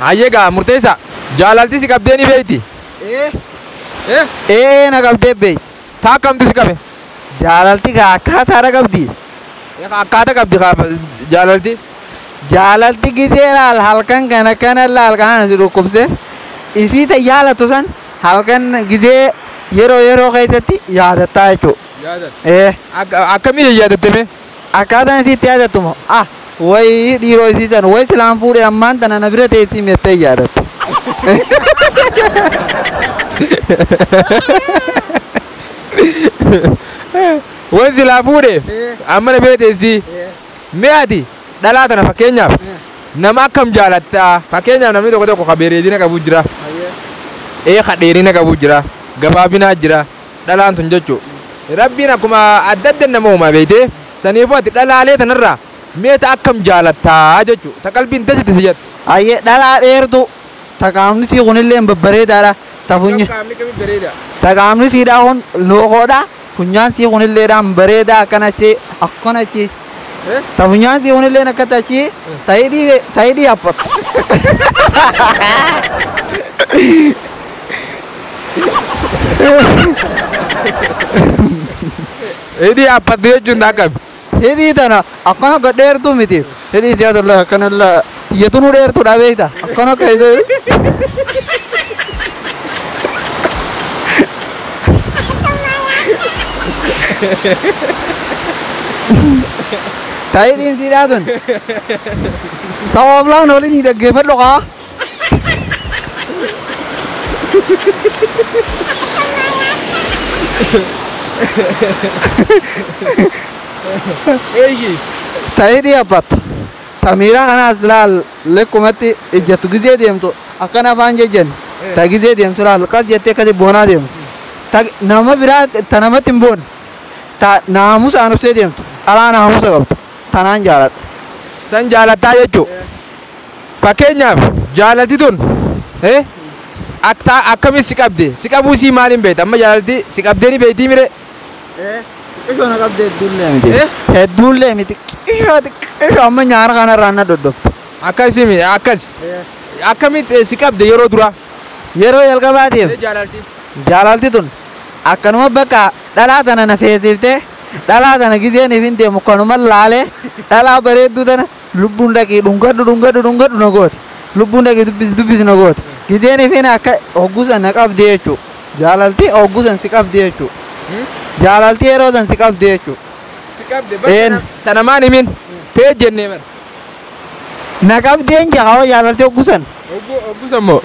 Ayega murteessa jaalalti si qabdee ni beeyti. Na qabdee beey. Taa kamtu si qabe. Jaalalti gaa akkaataa qabdi. Akkaataa qabdi jaalalti. Jaalalti gisee laal halkan kana laal kana dhukkubse isii ta jaalatu san halkan gisee yeroo keessatti yaadataa jechuudha. Akkamiin yaadattame? Akkaataan isiitti yaadatuma. Wayi dhiiroo isii san wayi silaan fuudhee ammaan tana na bira teessii meettee yaadatte. Wayi silaa fuudhee amma na bira teessii. Mee ati dhalaa tana fakkeenyaaf nama akkam jaalatta? Fakkeenyaaf namni tokko ka bareedina qabu jira. Ka dheerina qabu jira. Gabaabinaa jira. Dhalaan tun jechuudha. Rabbiin akkuma adda adda nama uumaa beeytee saniifuu ati dhalaalee tanarraa meeta akkam jaalattaa jechuudha. Ta qalbiin dasitti si jettu. Dhalaa dheertu ta qaamni sii kunillee babbareedaadha. Ta qaamni siidhaa kun lookoodha. Funyaan sii kunilleedhaan bareedaa akkanachi. Ta funyaan sii kunillee akkatachi ta'idii haphatu. Hidhii haphatu jechuun akkami? Hidhii tana akkana akka dheertuu miti. Hidhii siyaasa akkanallee xiyyeetunuu dheertuudha beekta. Akkana akka ta'idhiin siidhaa tun sabaablaan olii ni dhaggeeffadhu kaa. Ta'idhii haphatu. Tamiira kanaas laal lekkumatti ijjattu gisee deemtu akkana afaan jejjen ta gisee deemtu laal qas jettee akkati boonaa deemtu. Nama biraa ta namatti hin boone ta naamusaan obsee deemtu alaa naamusa qabdu tanaan jaaladha. San jaalattaa jechuudha. Fakkeenyaaf jaalati tun akkamiin si qabde? Si qabuu sii maaliin beekta? Amma jaalalti si qabdee ni beektii mire? Qishoon qabdee hedduullee miti. Hedduullee miti. Qishoo amma nyaara kanarraa na doddoftu. Akkasii akkas. Akkamitti si qabde yeroo duraa? Yeroo jalqabaatiif. Jaalalti tun akkanuma bakka dhalaa tana na feesiftee dhalaa tana giseen ifin deemu kanuma laalee dhalaa bareedduu tana lubbuun dhaqii dhungadhu na goote. Lubbuun dhaqii dubbisi na goote. Giseen ifin akka hoggusan na qabdee jechuudha. Jaalalti hoggusan si qabdee jechuudha. Jaalalti yeroo san si qabdee jechuudha. Si qabde bakka tana maan himin tee jennee bara. Na qabdeen jahaa jaalalti hoggusan. Hoggusan moo?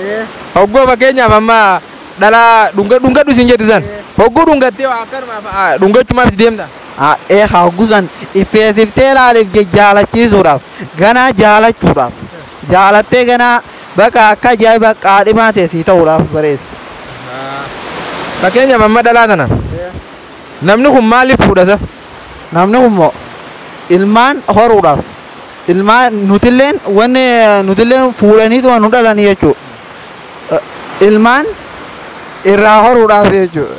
Hoggoo fakkeenyaaf amma dhalaa dhungadhu siin jettu san. Hogguu dhungattee akkanuma dhungachumaaf deemta. Hoggusan ifeesiftee laaliif jaalachiisuudhaaf ganaa jaalachuudhaaf jaalattee ganaa bakka akka ajaa'iba qaadhimaa teessii ta'uudhaaf bareeda. Fakkeenyaaf amma dhalaa tana. Namni kun maaliif fuudhasa? Namni kun moo ilmaan horuudhaaf ilmaan nutilleen wanni nutilleen fuudhaniitu nu dhalanii jechuudha. Ilmaan irraa horuudhaaf jechuudha.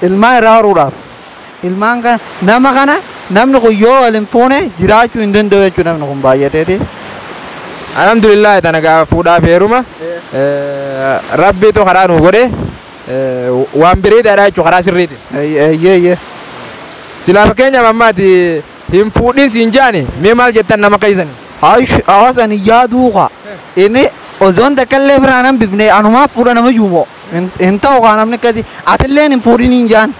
Ilmaan irraa horuudhaaf. Ilmaan kana nama kana namni kun yoo waliin fuune jiraachuu hin danda'u jechuudha namni kun baay'ateeti. Alhamdulillah tana gaafa fuudhaaf heeruma rabbiitu karaa nu godhe waan bareedaadha jechuudha karaa sirriiti. Silaa fakkeenyaaf ammaati hin fuudhin siin jaani mee maal jettan nama keessani? Hawaasan yaaduuqa inni ozoon takkaallee biraan hambifne anumaa fuudha nama yuumoo hin ta'u kaa namni akkasii atillee hin fuudhin hin jaan.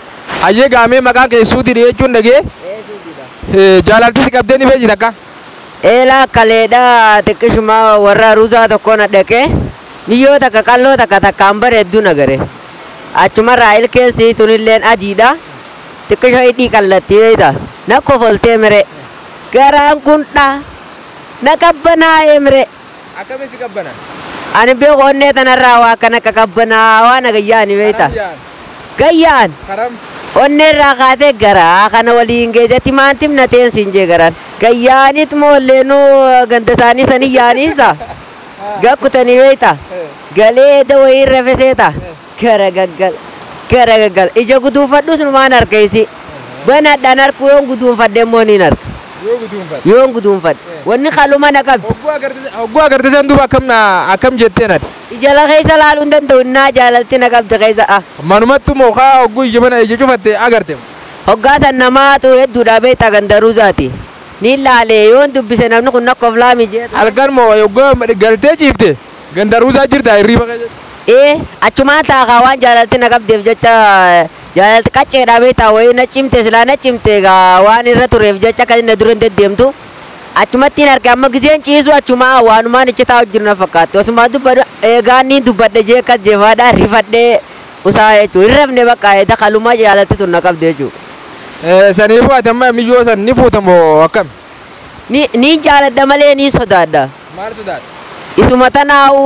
Ayyee gaamee maqaa keessuuti jechuun dhagee jaalalti si qabdee ni beekti takka? Eelaa kaleedhaa xiqqishuma warra ruusaa tokko na dhaqee niyyoo takka qalloo takkaan bareedduu nagare achumarraa ilkeensi tunilleen adiidha xiqqisho hidhii qallattii beeyta na kofoltee mire garaan kun na qabbanaa'ee mire. Akkamiin si qabbanaa? Ani beeku onnee tanarraa waa kana qabbanaa waan gayyaani beeyta. Gayyaan onneerraa kaatee garaa kana waliin geejjatti maantim na teensiin jee garaan gayyaanit moolleenuu ganda isaanii sanii yaaniisa gakkutanii beeyta galee dawayii rafeseeta gara gaggal ija guduunfadhus numaan harkeessi banadhaan harkuu yoon guduunfadhe immoo niin harka yoon guduunfadhe wanni qaluma na qabe hogguu agartee duuba akkam jettee nati ijala keessa laaluu hin danda'u innaa jaalalti na qabde keessa manumattu mookaa hogguu ija mana ija cufatte agarte hoggaasan namaatu hedduudha beektaa gandaruu zaati ni laalee yoon dubbise namni kun akka of laami jeetu halkan moo hogguu galtee ciifte gandaruusaa jirta hirriiba keessa achumaan taakaa waan jaalalti na qabdeef jecha jaalalti qacceedhaa beektaa wayii na cimte silaa na cimte waan irra tureef jecha kan inni dura hin deddeemtu achumattiin arge amma giseen ciisu achumaa waanumaan ichi taa'u jiru na fakkaatti osuma dubbadhu eegaan ni dubbadhe jee akkas jeefaadhaa rifadhee usaa jechuudha hin rafne bakka dakalumaa jaalalti tun na qabde jechuudha. Saniifuu ati amma miyyoo san ni fuutamoo akkam? Ni jaaladha malee ni sodaadha. Maal sodaadha? Isuma tanaa'u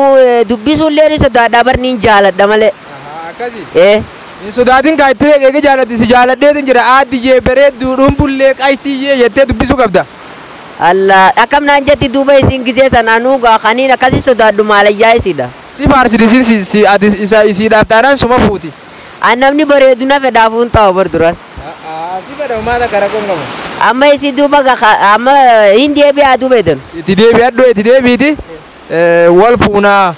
dubbisuullee ni sodaadha bar ni jaaladha malee. Akkasii? Hin sodaatin kaa itti eege jaaladhi si jaaladheetin jira aaddi jee bareedduu dhumbullee qashtii jee jettee dubbisuu qabda. Allah akkam naan jetti duuba isin gisee sanaanuu kaniin akkasii sodaadhu maalayyaa isiidha. Si faarsidisiin si ati isiidhaaf taanaan suma fuuti. An namni bareedu na fedhaafuun taa'u bar duran. Si fedhamu maata kara qonqamu. Amma isi duuba amma hin deebi'aa duuba jedhan. Itti deebi'adhu itti deebiiti wal fuunaa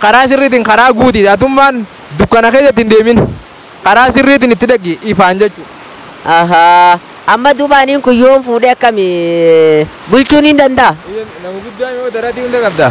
karaa sirriitiin karaa guuti atummaan dukkana keessatti hin deemin karaa sirriitiin itti dhaqi ifaan jechuudha. Amma duubaaniin kun yoon fuudhee akkami bulchuun hin danda'a. Nama guddaa yoo daratii hunda qabda.